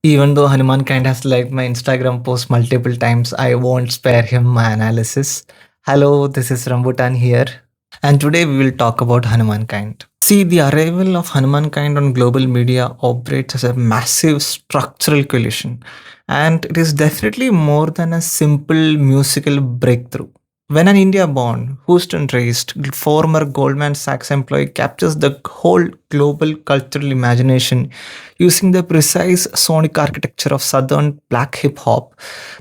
Even though Hanumankind has liked my Instagram post multiple times, I won't spare him my analysis. Hello, this is Rambutan here, and today we will talk about Hanumankind. See, the arrival of Hanumankind on global media operates as a massive structural collision, and it is definitely more than a simple musical breakthrough. When an India born, Houston raised, former Goldman Sachs employee captures the whole global cultural imagination using the precise sonic architecture of southern black hip hop,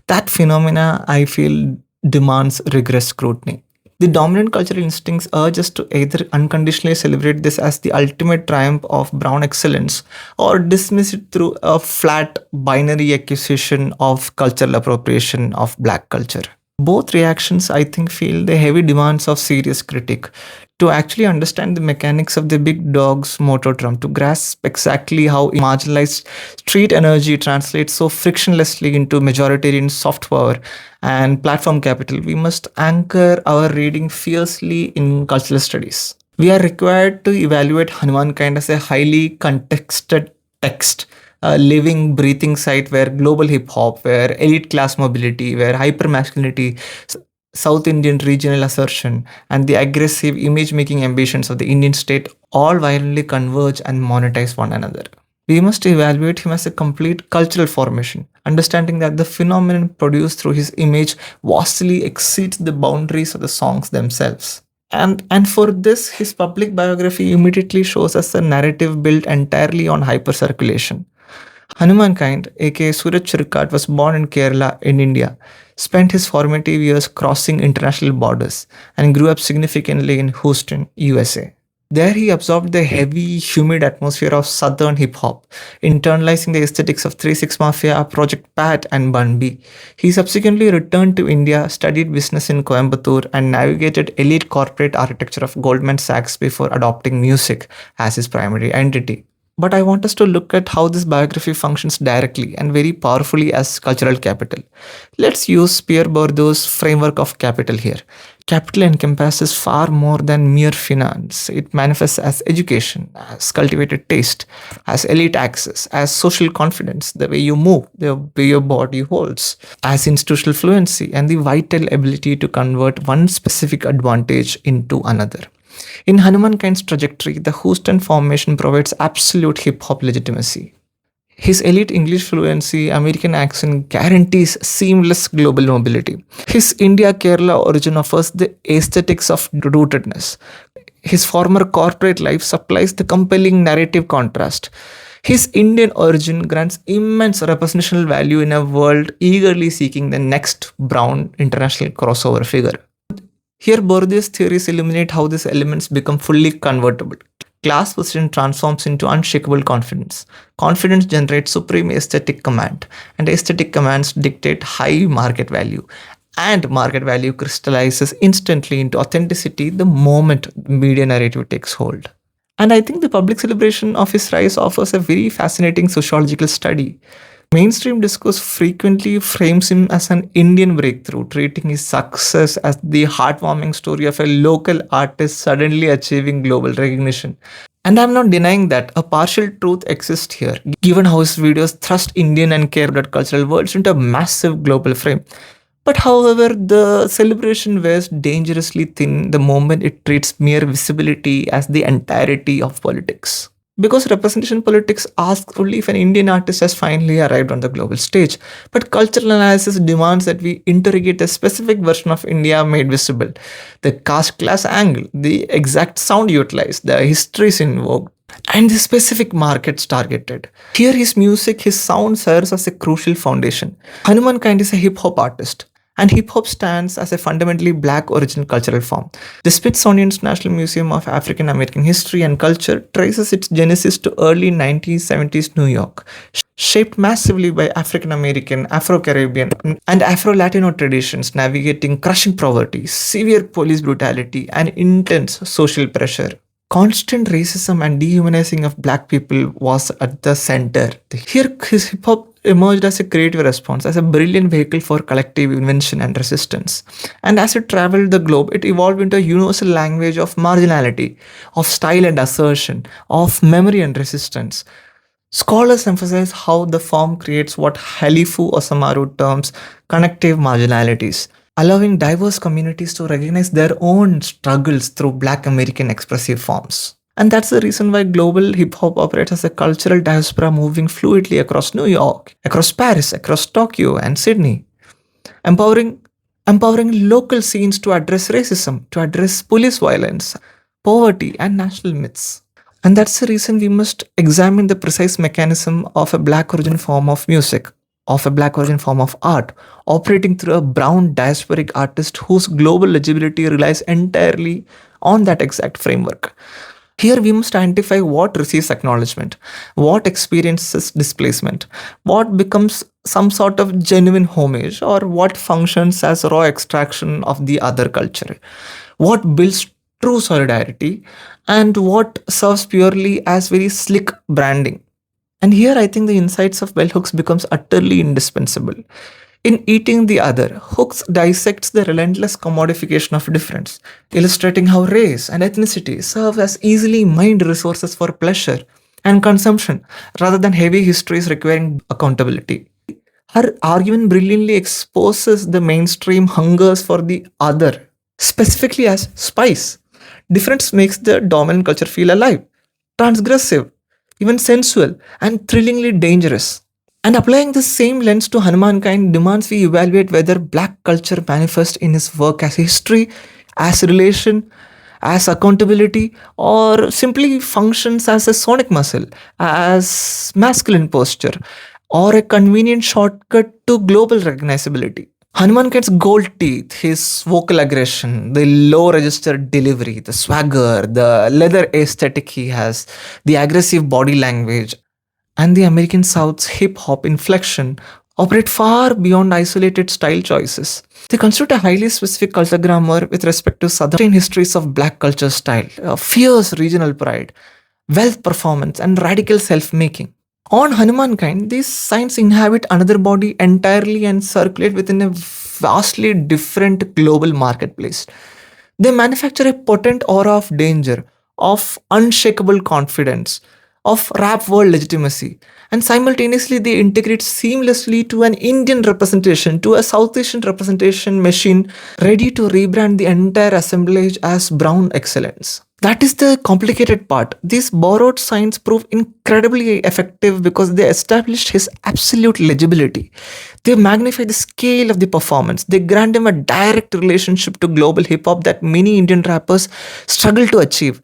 that phenomena I feel demands rigorous scrutiny. The dominant cultural instincts urge us to either unconditionally celebrate this as the ultimate triumph of brown excellence or dismiss it through a flat binary accusation of cultural appropriation of black culture. Both reactions, I think, feel the heavy demands of serious critique. To actually understand the mechanics of the big dog's Motordrome, to grasp exactly how marginalized street energy translates so frictionlessly into majoritarian soft power and platform capital, we must anchor our reading fiercely in cultural studies. We are required to evaluate Hanumankind as a highly contexted text, a living, breathing site where global hip hop, where elite class mobility, where hyper masculinity, South Indian regional assertion, and the aggressive image making ambitions of the Indian state all violently converge and monetize one another. We must evaluate him as a complete cultural formation, understanding that the phenomenon produced through his image vastly exceeds the boundaries of the songs themselves. And for this, his public biography immediately shows us a narrative built entirely on hypercirculation. Hanumankind, aka Suraj Chirkat, was born in Kerala in India, spent his formative years crossing international borders, and grew up significantly in Houston, USA. There he absorbed the heavy, humid atmosphere of southern hip hop, internalizing the aesthetics of 3 6 Mafia, Project Pat, and Bun B. He subsequently returned to India, studied business in Coimbatore, and navigated elite corporate architecture of Goldman Sachs before adopting music as his primary identity. But I want us to look at how this biography functions directly and very powerfully as cultural capital. Let's use Pierre Bourdieu's framework of capital here. Capital encompasses far more than mere finance. It manifests as education, as cultivated taste, as elite access, as social confidence, the way you move, the way your body holds, as institutional fluency, and the vital ability to convert one specific advantage into another. In Hanumankind's trajectory, the Houston formation provides absolute hip hop legitimacy. His elite English fluency, American accent guarantees seamless global mobility. His India Kerala origin offers the aesthetics of rootedness. His former corporate life supplies the compelling narrative contrast. His Indian origin grants immense representational value in a world eagerly seeking the next brown international crossover figure. Here, Bourdieu's theories illuminate how these elements become fully convertible. Class position transforms into unshakable confidence. Confidence generates supreme aesthetic command, and aesthetic commands dictate high market value. And market value crystallizes instantly into authenticity the moment media narrative takes hold. And I think the public celebration of his rise offers a very fascinating sociological study. Mainstream discourse frequently frames him as an Indian breakthrough, treating his success as the heartwarming story of a local artist suddenly achieving global recognition. And I'm not denying that a partial truth exists here, given how his videos thrust Indian and Kerala cultural worlds into a massive global frame. But however, the celebration wears dangerously thin the moment it treats mere visibility as the entirety of politics. Because representation politics asks only if an Indian artist has finally arrived on the global stage. But cultural analysis demands that we interrogate a specific version of India made visible. The caste class angle, the exact sound utilized, the histories invoked, and the specific markets targeted. Here, his music, his sound serves as a crucial foundation. Hanumankind is a hip hop artist, and hip hop stands as a fundamentally black origin cultural form. The Smithsonian's National Museum of African American History and Culture traces its genesis to early 1970s New York, shaped massively by African American, Afro Caribbean, and Afro Latino traditions navigating crushing poverty, severe police brutality, and intense social pressure. Constant racism and dehumanizing of black people was at the center. Here, his hip hop emerged as a creative response, as a brilliant vehicle for collective invention and resistance. And as it traveled the globe, it evolved into a universal language of marginality, of style and assertion, of memory and resistance. Scholars emphasize how the form creates what Halifu Osamaru terms connective marginalities, allowing diverse communities to recognize their own struggles through Black American expressive forms. And that's the reason why global hip hop operates as a cultural diaspora moving fluidly across New York, across Paris, across Tokyo and Sydney, empowering empowering local scenes to address racism, to address police violence, poverty, and national myths. And that's the reason we must examine the precise mechanism of a black origin form of music, of a black origin form of art, operating through a brown diasporic artist whose global legibility relies entirely on that exact framework. Here we must identify what receives acknowledgement, what experiences displacement, what becomes some sort of genuine homage, or what functions as raw extraction of the other culture, what builds true solidarity, and what serves purely as very slick branding. And here I think the insights of bell hooks becomes utterly indispensable. In Eating the Other, Hooks dissects the relentless commodification of difference, illustrating how race and ethnicity serve as easily mined resources for pleasure and consumption rather than heavy histories requiring accountability. Her argument brilliantly exposes the mainstream hungers for the other, specifically as spice. Difference makes the dominant culture feel alive, transgressive, even sensual, and thrillingly dangerous. And applying the same lens to Hanumankind demands we evaluate whether black culture manifests in his work as history, as relation, as accountability, or simply functions as a sonic muscle, as masculine posture, or a convenient shortcut to global recognizability. Hanumankind's gold teeth, his vocal aggression, the low register delivery, the swagger, the leather aesthetic he has, the aggressive body language, and the American South's hip hop inflection operate far beyond isolated style choices. They constitute a highly specific culture grammar with respect to Southern histories of black culture style, fierce regional pride, wealth performance, and radical self making. On Hanumankind, these signs inhabit another body entirely and circulate within a vastly different global marketplace. They manufacture a potent aura of danger, of unshakable confidence, of rap world legitimacy, and simultaneously they integrate seamlessly to an Indian representation, to a South Asian representation machine ready to rebrand the entire assemblage as brown excellence. That is the complicated part. These borrowed signs prove incredibly effective because they established his absolute legibility. They magnify the scale of the performance. They grant him a direct relationship to global hip hop that many Indian rappers struggle to achieve,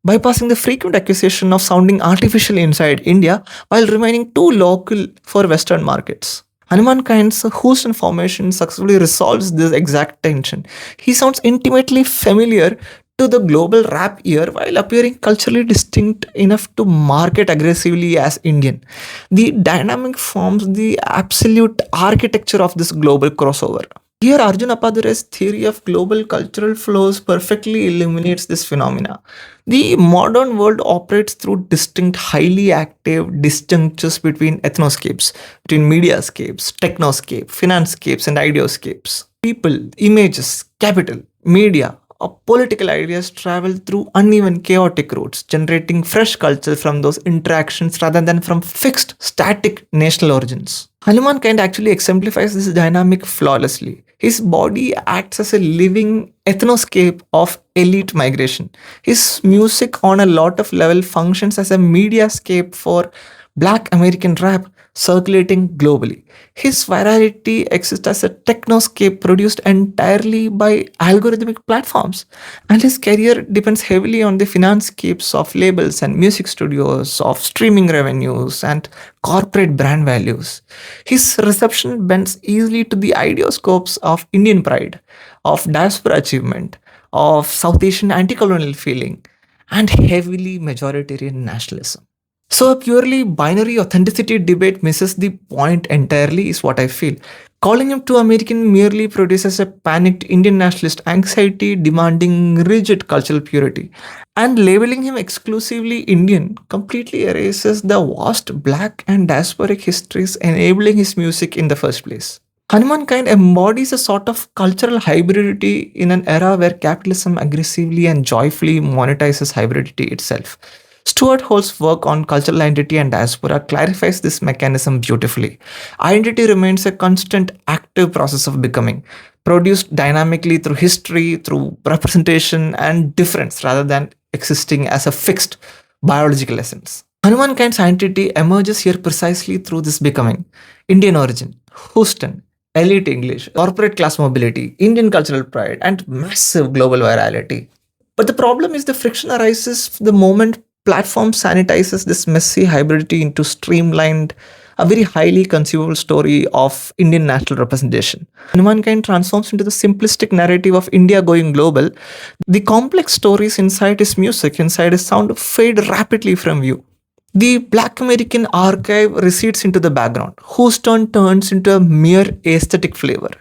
bypassing the frequent accusation of sounding artificial inside India while remaining too local for Western markets. Hanumankind's Houston formation successfully resolves this exact tension. He sounds intimately familiar to the global rap ear while appearing culturally distinct enough to market aggressively as Indian. The dynamic forms the absolute architecture of this global crossover. Here, Arjun Appadurei's theory of global cultural flows perfectly illuminates this phenomena. The modern world operates through distinct, highly active disjunctures between ethnoscapes, between mediascapes, technoscape, financescapes, and ideoscapes. People, images, capital, media, or political ideas travel through uneven, chaotic routes, generating fresh culture from those interactions rather than from fixed, static national origins. Hanumankind actually exemplifies this dynamic flawlessly. His body acts as a living ethnoscape of elite migration. His music, on a lot of level, functions as a mediascape for Black American rap circulating globally. His virality exists as a technoscape produced entirely by algorithmic platforms, and his career depends heavily on the financescapes of labels and music studios, of streaming revenues, and corporate brand values. His reception bends easily to the ideoscopes of Indian pride, of diaspora achievement, of South Asian anti colonial feeling, and heavily majoritarian nationalism. So, a purely binary authenticity debate misses the point entirely, is what I feel. Calling him too American merely produces a panicked Indian nationalist anxiety demanding rigid cultural purity. And labeling him exclusively Indian completely erases the vast black and diasporic histories enabling his music in the first place. Hanumankind embodies a sort of cultural hybridity in an era where capitalism aggressively and joyfully monetizes hybridity itself. Stuart Hall's work on cultural identity and diaspora clarifies this mechanism beautifully. Identity remains a constant active process of becoming, produced dynamically through history, through representation, and difference rather than existing as a fixed biological essence. Hanumankind's identity emerges here precisely through this becoming: Indian origin, Houston, elite English, corporate class mobility, Indian cultural pride, and massive global virality. But the problem is the friction arises the moment platform sanitizes this messy hybridity into streamlined, a very highly consumable story of Indian national representation. Hanumankind transforms into the simplistic narrative of India going global. The complex stories inside his music, inside his sound, fade rapidly from view. The Black American archive recedes into the background. Houston turns into a mere aesthetic flavor.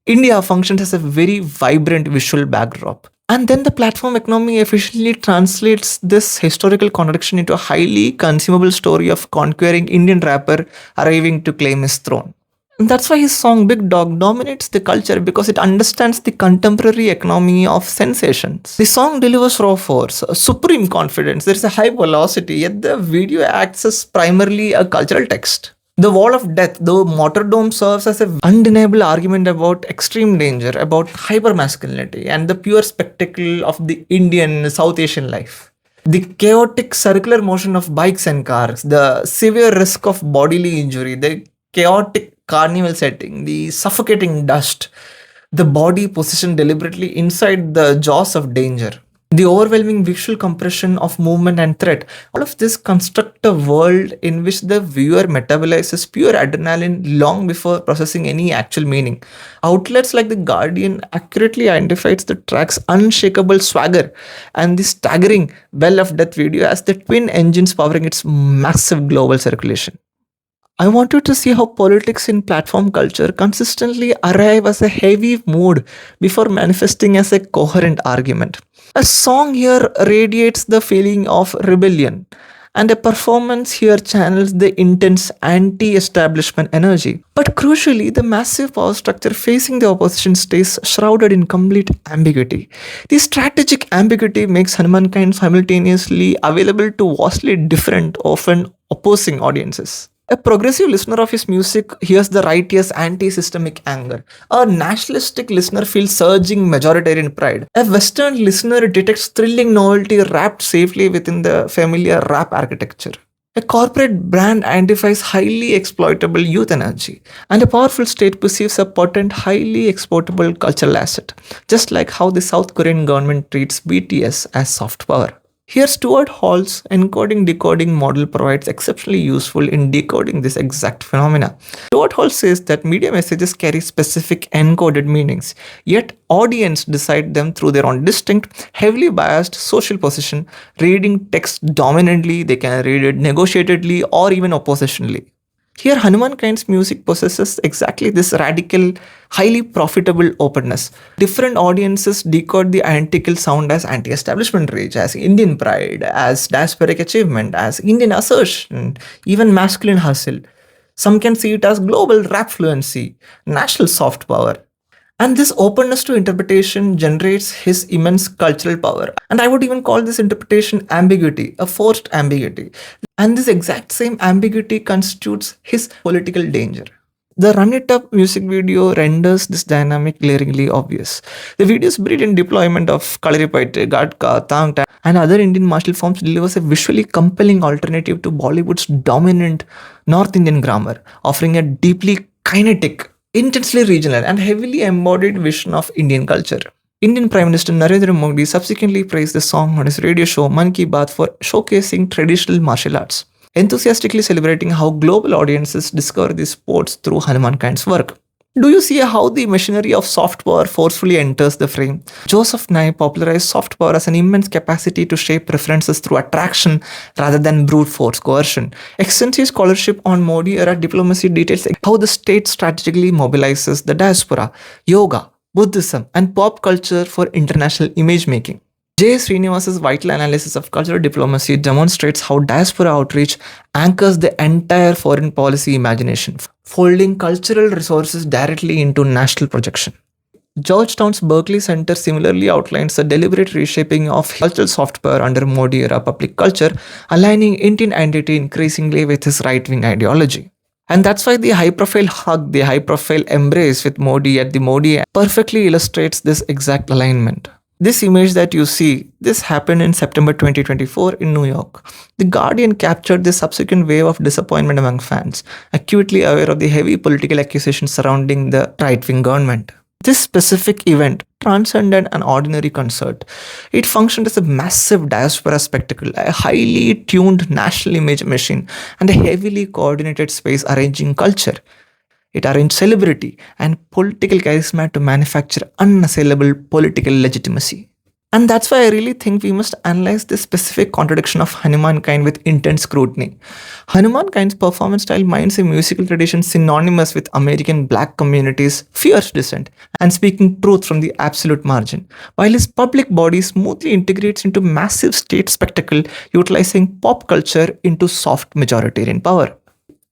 India functions as a very vibrant visual backdrop. And then the platform economy efficiently translates this historical contradiction into a highly consumable story of conquering Indian rapper arriving to claim his throne. And that's why his song Big Dog dominates the culture, because it understands the contemporary economy of sensations. The song delivers raw force, supreme confidence, there is a high velocity, yet the video acts as primarily a cultural text. The wall of death, though Motordrome, serves as an undeniable argument about extreme danger, about hyper-masculinity, and the pure spectacle of the Indian South Asian life. The chaotic circular motion of bikes and cars, the severe risk of bodily injury, the chaotic carnival setting, the suffocating dust, the body positioned deliberately inside the jaws of danger, the overwhelming visual compression of movement and threat, all of this construct a world in which the viewer metabolizes pure adrenaline long before processing any actual meaning. Outlets like The Guardian accurately identifies the track's unshakable swagger and the staggering Well of Death video as the twin engines powering its massive global circulation. I wanted to see how politics in platform culture consistently arrive as a heavy mood before manifesting as a coherent argument. A song here radiates the feeling of rebellion, and a performance here channels the intense anti establishment energy. But crucially, the massive power structure facing the opposition stays shrouded in complete ambiguity. This strategic ambiguity makes Hanumankind simultaneously available to vastly different, often opposing audiences. A progressive listener of his music hears the righteous anti-systemic anger. A nationalistic listener feels surging majoritarian pride. A Western listener detects thrilling novelty wrapped safely within the familiar rap architecture. A corporate brand identifies highly exploitable youth energy, and a powerful state perceives a potent, highly exportable cultural asset, just like how the South Korean government treats BTS as soft power. Here, Stuart Hall's encoding decoding model provides exceptionally useful in decoding this exact phenomena. Stuart Hall says that media messages carry specific encoded meanings, yet audience decide them through their own distinct, heavily biased social position. Reading text dominantly, they can read it negotiatedly or even oppositionally. Here, Hanumankind's music possesses exactly this radical, highly profitable openness. Different audiences decode the identical sound as anti-establishment rage, as Indian pride, as diasporic achievement, as Indian assertion, even masculine hustle. Some can see it as global rap fluency, national soft power. And this openness to interpretation generates his immense cultural power. And I would even call this interpretation ambiguity, a forced ambiguity. And this exact same ambiguity constitutes his political danger. The Run It Up music video renders this dynamic glaringly obvious. The video's brilliant deployment of Kalaripaite, Gatka, Tangta, and other Indian martial forms delivers a visually compelling alternative to Bollywood's dominant North Indian grammar, offering a deeply kinetic, intensely regional, and heavily embodied vision of Indian culture. Indian Prime Minister Narendra Modi subsequently praised the song on his radio show Man Ki Baat for showcasing traditional martial arts, enthusiastically celebrating how global audiences discover these sports through Hanumankind's work. Do you see how the machinery of soft power forcefully enters the frame? Joseph Nye popularized soft power as an immense capacity to shape preferences through attraction rather than brute force coercion. Extensive scholarship on Modi-era diplomacy details how the state strategically mobilizes the diaspora, yoga, Buddhism, and pop culture for international image making. J. Srinivas's vital analysis of cultural diplomacy demonstrates how diaspora outreach anchors the entire foreign policy imagination, folding cultural resources directly into national projection. Georgetown's Berkeley Center similarly outlines a deliberate reshaping of cultural soft power under Modi era public culture, aligning Indian identity increasingly with his right wing ideology. And that's why the high profile hug, the high profile embrace with Modi at the Modi perfectly illustrates this exact alignment. This image that you see, this happened in September 2024 in New York. The Guardian captured the subsequent wave of disappointment among fans, acutely aware of the heavy political accusations surrounding the right-wing government. This specific event transcended an ordinary concert. It functioned as a massive diaspora spectacle, a highly tuned national image machine, and a heavily coordinated space arranging culture. It arranged celebrity and political charisma to manufacture unassailable political legitimacy. And that's why I really think we must analyze this specific contradiction of Hanumankind with intense scrutiny. Hanumankind's performance style minds a musical tradition synonymous with American black communities' fierce dissent and speaking truth from the absolute margin, while his public body smoothly integrates into massive state spectacle, utilizing pop culture into soft majoritarian power.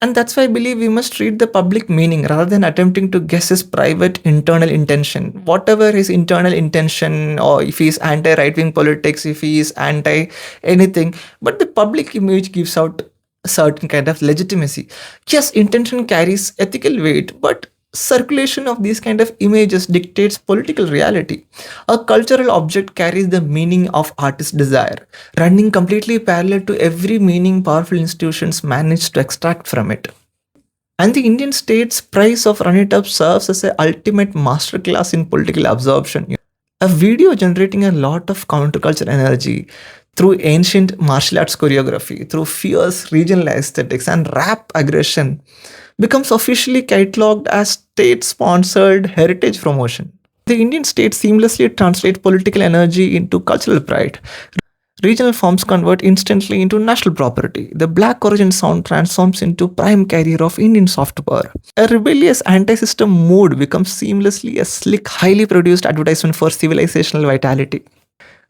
And that's why I believe we must read the public meaning rather than attempting to guess his private internal intention. Whatever his internal intention, or if he's anti right wing politics, if he is anti anything, but the public image gives out a certain kind of legitimacy. Yes, intention carries ethical weight, but circulation of these kind of images dictates political reality. A cultural object carries the meaning of artist's desire, running completely parallel to every meaning powerful institutions manage to extract from it. And the Indian state's price of Run It Up serves as an ultimate masterclass in political absorption. A video generating a lot of counterculture energy through ancient martial arts choreography, through fierce regional aesthetics and rap aggression becomes officially catalogued as state-sponsored heritage promotion. The Indian state seamlessly translates political energy into cultural pride. Regional forms convert instantly into national property. The black origin sound transforms into prime carrier of Indian soft power. A rebellious anti-system mood becomes seamlessly a slick, highly produced advertisement for civilizational vitality.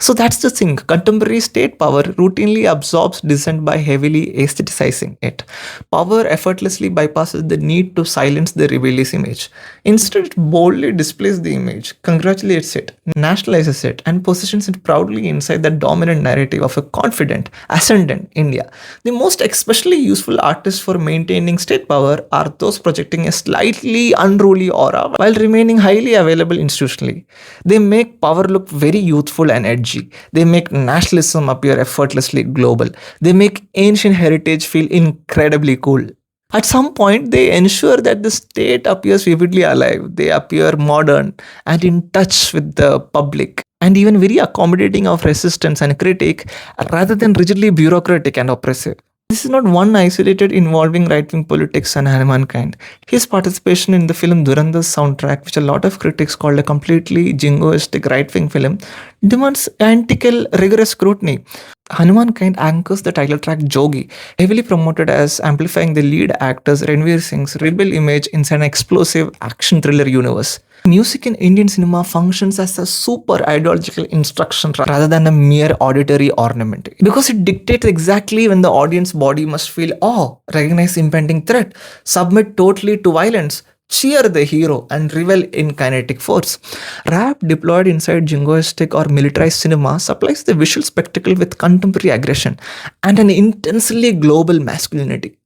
So that's the thing. Contemporary state power routinely absorbs dissent by heavily aestheticizing it. Power effortlessly bypasses the need to silence the rebellious image. Instead, it boldly displays the image, congratulates it, nationalizes it, and positions it proudly inside the dominant narrative of a confident, ascendant India. The most especially useful artists for maintaining state power are those projecting a slightly unruly aura while remaining highly available institutionally. They make power look very youthful and edgy. They make nationalism appear effortlessly global. They make ancient heritage feel incredibly cool. At some point, they ensure that the state appears vividly alive. They appear modern and in touch with the public, and even very accommodating of resistance and critique rather than rigidly bureaucratic and oppressive. This is not one isolated involving right-wing politics and Hanumankind. His participation in the film Durandar's soundtrack, which a lot of critics called a completely jingoistic right-wing film, demands anticial rigorous scrutiny. Hanumankind anchors the title track Jogi, heavily promoted as amplifying the lead actor's Ranveer Singh's rebel image inside an explosive action thriller universe. Music in Indian cinema functions as a super ideological instruction rather than a mere auditory ornament, because it dictates exactly when the audience body must feel awe, recognize impending threat, submit totally to violence, cheer the hero, and revel in kinetic force. Rap deployed inside jingoistic or militarized cinema supplies the visual spectacle with contemporary aggression and an intensely global masculinity.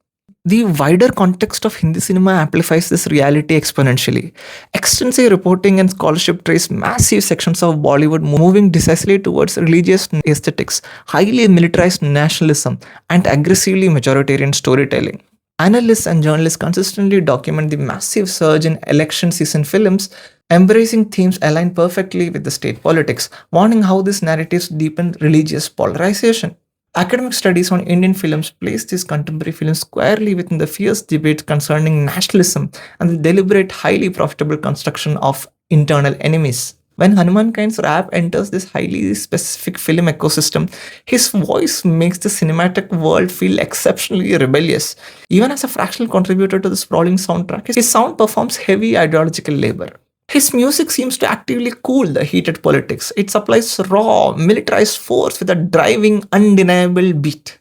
The wider context of Hindi cinema amplifies this reality exponentially. Extensive reporting and scholarship trace massive sections of Bollywood moving decisively towards religious aesthetics, highly militarized nationalism, and aggressively majoritarian storytelling. Analysts and journalists consistently document the massive surge in election season films, embracing themes aligned perfectly with the state politics, warning how these narratives deepen religious polarization. Academic studies on Indian films place these contemporary films squarely within the fierce debate concerning nationalism and the deliberate, highly profitable construction of internal enemies. When Hanumankind's rap enters this highly specific film ecosystem, his voice makes the cinematic world feel exceptionally rebellious. Even as a fractional contributor to the sprawling soundtrack, his sound performs heavy ideological labor. His music seems to actively cool the heated politics. It supplies raw, militarized force with a driving, undeniable beat.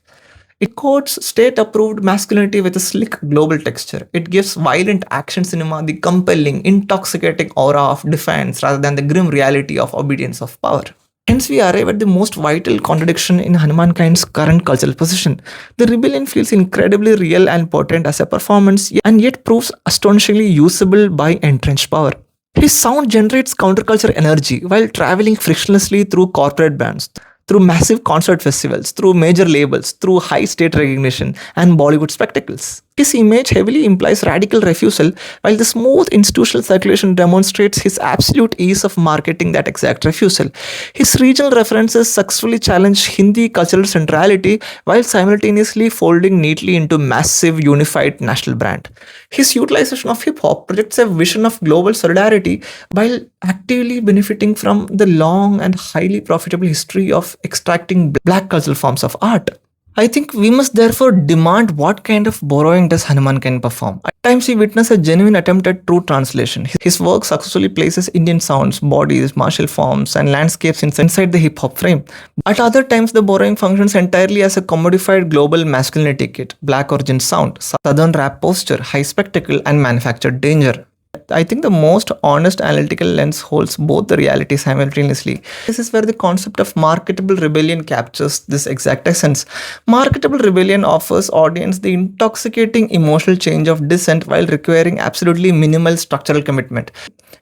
It codes state-approved masculinity with a slick global texture. It gives violent action cinema the compelling, intoxicating aura of defiance rather than the grim reality of obedience of power. Hence, we arrive at the most vital contradiction in Hanumankind's current cultural position. The rebellion feels incredibly real and potent as a performance, and yet proves astonishingly usable by entrenched power. His sound generates counterculture energy while traveling frictionlessly through corporate bands, through massive concert festivals, through major labels, through high state recognition, and Bollywood spectacles. His image heavily implies radical refusal, while the smooth institutional circulation demonstrates his absolute ease of marketing that exact refusal. His regional references successfully challenge Hindi cultural centrality while simultaneously folding neatly into massive unified national brand. His utilization of hip hop projects a vision of global solidarity while actively benefiting from the long and highly profitable history of extracting black cultural forms of art. I think we must therefore demand what kind of borrowing does Hanumankind perform. At times we witness a genuine attempt at true translation. His work successfully places Indian sounds, bodies, martial forms, and landscapes inside the hip hop frame. At other times the borrowing functions entirely as a commodified global masculinity kit, black origin sound, southern rap posture, high spectacle, and manufactured danger. I think the most honest analytical lens holds both the reality simultaneously. This is where the concept of marketable rebellion captures this exact essence. Marketable rebellion offers audience the intoxicating emotional change of dissent while requiring absolutely minimal structural commitment.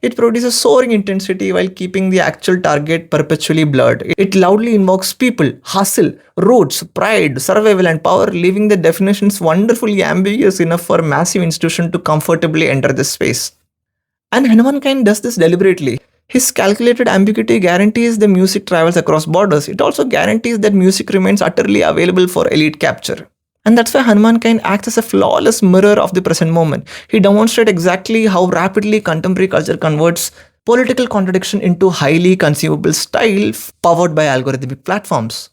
It produces soaring intensity while keeping the actual target perpetually blurred. It loudly invokes people, hustle, roots, pride, survival, and power, leaving the definitions wonderfully ambiguous enough for a massive institution to comfortably enter this space. And Hanumankind does this deliberately. His calculated ambiguity guarantees the music travels across borders. It also guarantees that music remains utterly available for elite capture. And that's why Hanumankind acts as a flawless mirror of the present moment. He demonstrates exactly how rapidly contemporary culture converts political contradiction into highly consumable style powered by algorithmic platforms.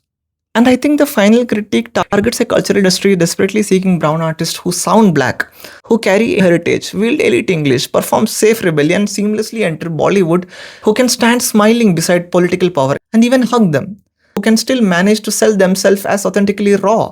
And I think the final critique targets a cultural industry desperately seeking brown artists who sound black, who carry heritage, wield elite English, perform safe rebellion, seamlessly enter Bollywood, who can stand smiling beside political power and even hug them, who can still manage to sell themselves as authentically raw.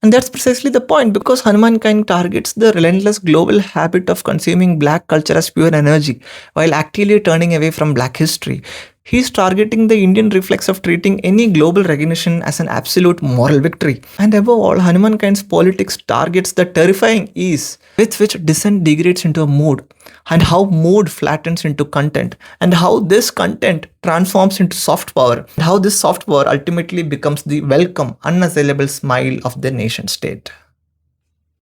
And that's precisely the point, because Hanumankind targets the relentless global habit of consuming black culture as pure energy while actively turning away from black history. He's targeting the Indian reflex of treating any global recognition as an absolute moral victory. And above all, Hanumankind's politics targets the terrifying ease with which dissent degrades into a mood, and how mood flattens into content, and how this content transforms into soft power, and how this soft power ultimately becomes the welcome, unassailable smile of the nation state.